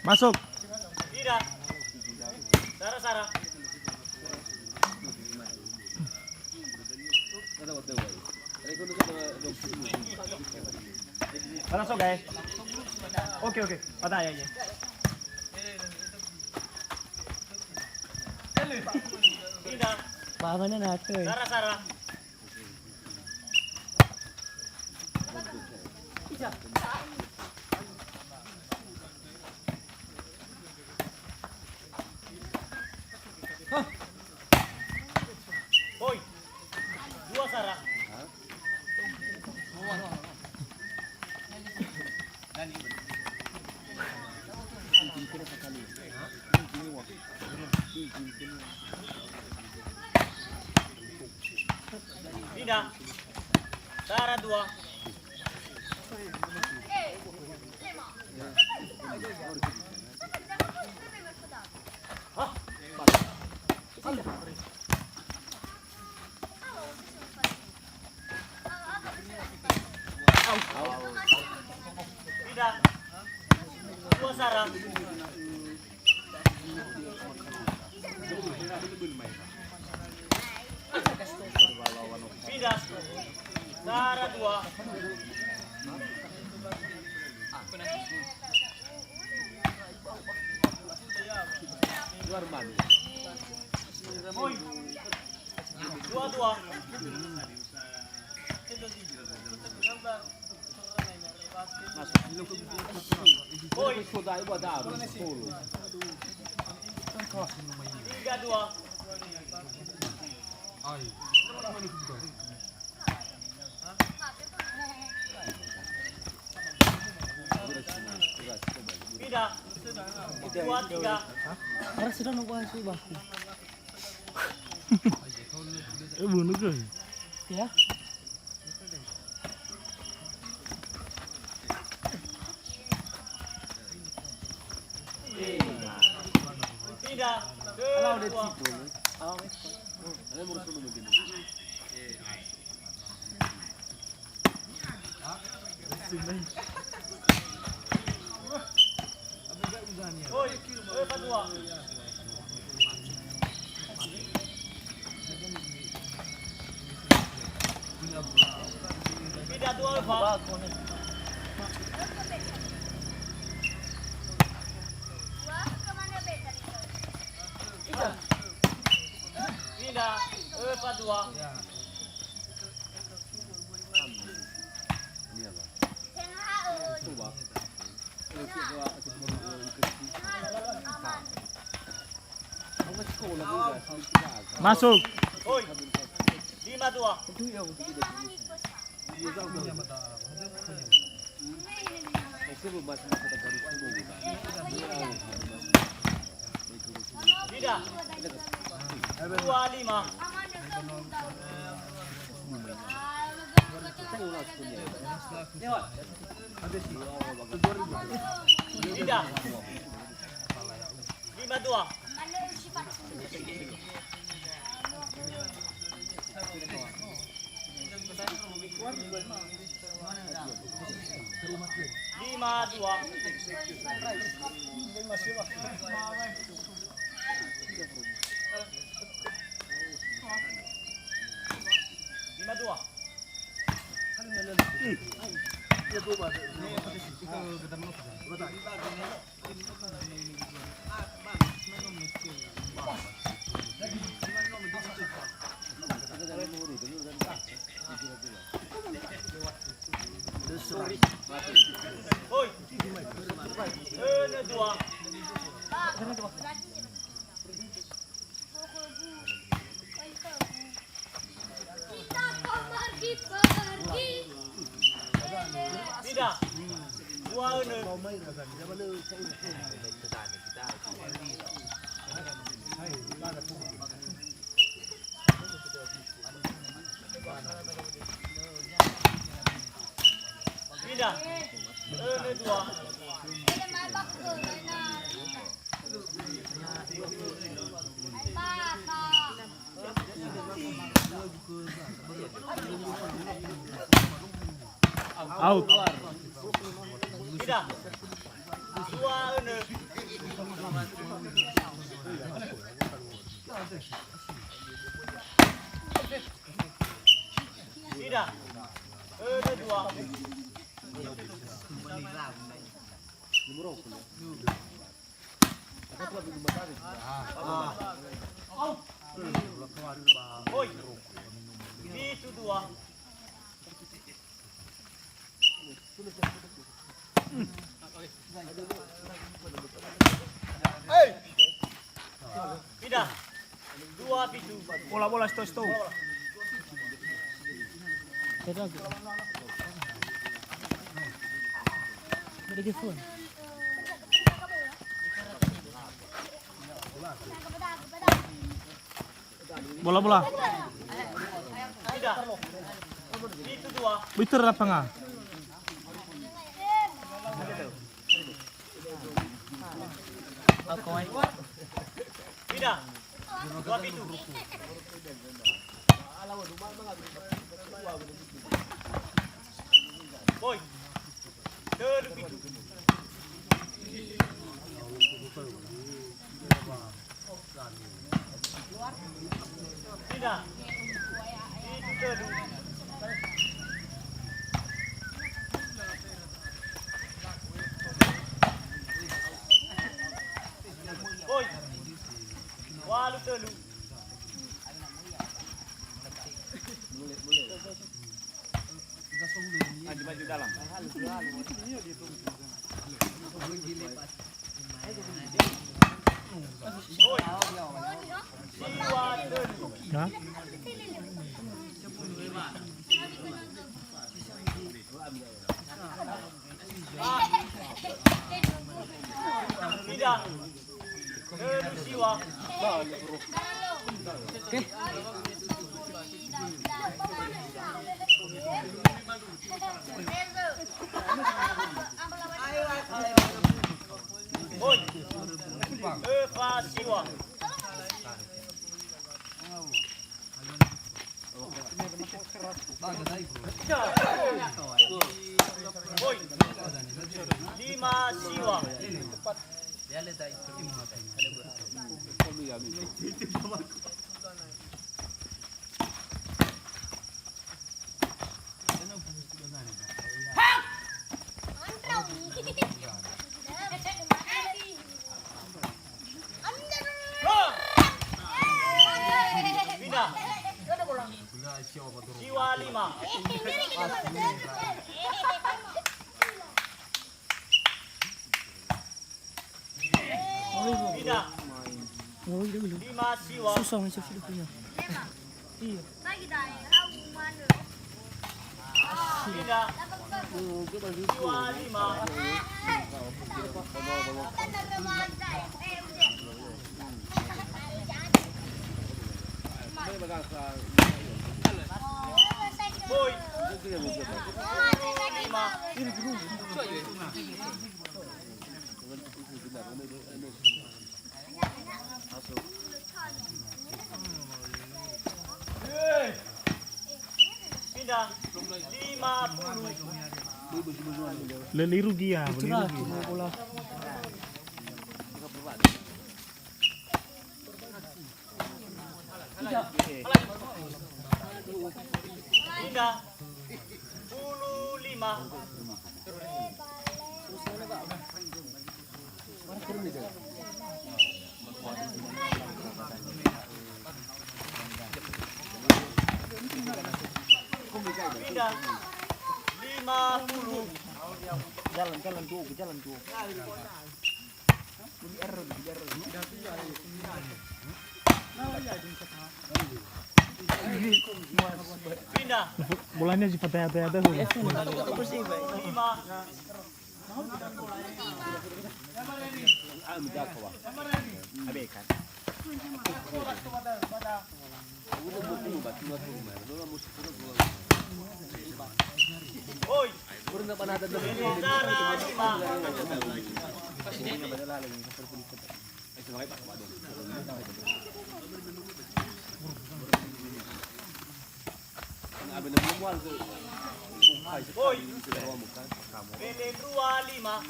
Masuk. Tidak. Sarah. Masuk guys. Oke. Patah ya. Tidak. Pamannya nato. Sarah. Boy. 2 Sarah. Tidak. Sarah 2. Tidak. 2 Sarah. Tidak. Sarah 2. Boy. 2. Boy. 3-2. Tidak. 2-3. Harus sudah nunggu hasil baku. Bunuh guys. Ya. Tidak. Oi, 4-2. Tidak 2 Pak. Tidak, 4-2. Masuk. Oi. 5-2. Tidak. 2-5. Tidak. 5-2. Lima dua. Oi. Dua. Tidak. Dua Tidak. Dua. Out. Tidak. Dua Tidak. Dua. Oi. Itu dua. Tidak. Dua pitu. Bola sto. Bola. Tidak. Itu dua. Bitter lapangan. Tidak. Dua pitu. Boy. Dua pitu. Tidak. Itu dua. Boy. Walu telu. Maju dalam. Boy. Dua telu. Hah? Tidak. Siwa. Oke. Boy. Eva Siwa. Boy. 5 Siwa. Pindah. Siwa 5. Pindah. 5 Siwa. Susah masuk hidupnya. Iya. Pindah. Siwa 5. Boy. 5. Pindah. 50. Beli rugi ya, beli rugi. Pindah. 5. Pindah. 50. Jalan tuh. Pindah. Bolanya si patah-patah tuh. 5. Abaikan. Boy. Beledara 5. Boy. Bele 25.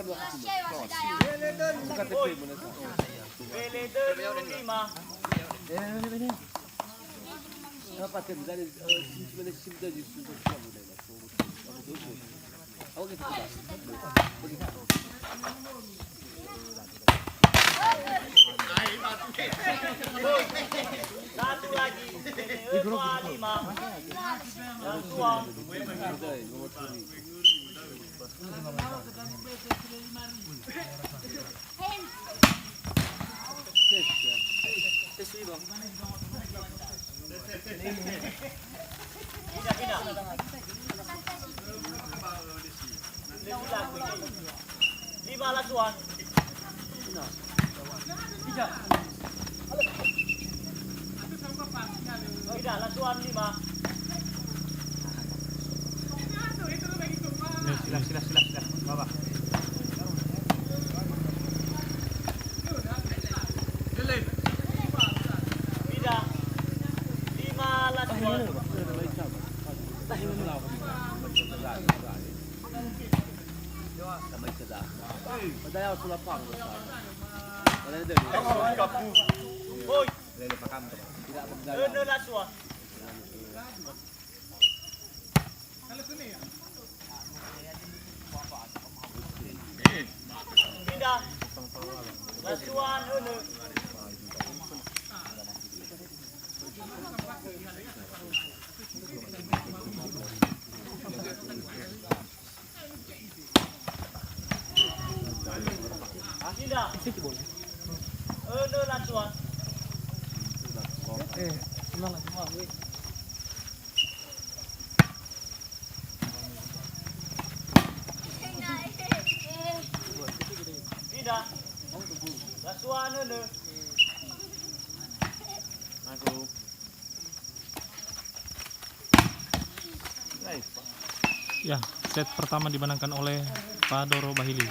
Boy. Bele 25. Boy. Satu lagi. Bele 25. Dan tuang. Pindah. Lima lasuan. Tidak, lasuan 5. Silap. Bawah. Tidak. 5 lasuan. Boy. 6 lasuan. Pindah. Lasuan 6. Pindah. 6 lasuan. Pindah. Lasuan 6. Ya, set pertama dimenangkan oleh Pak Doro Bahili.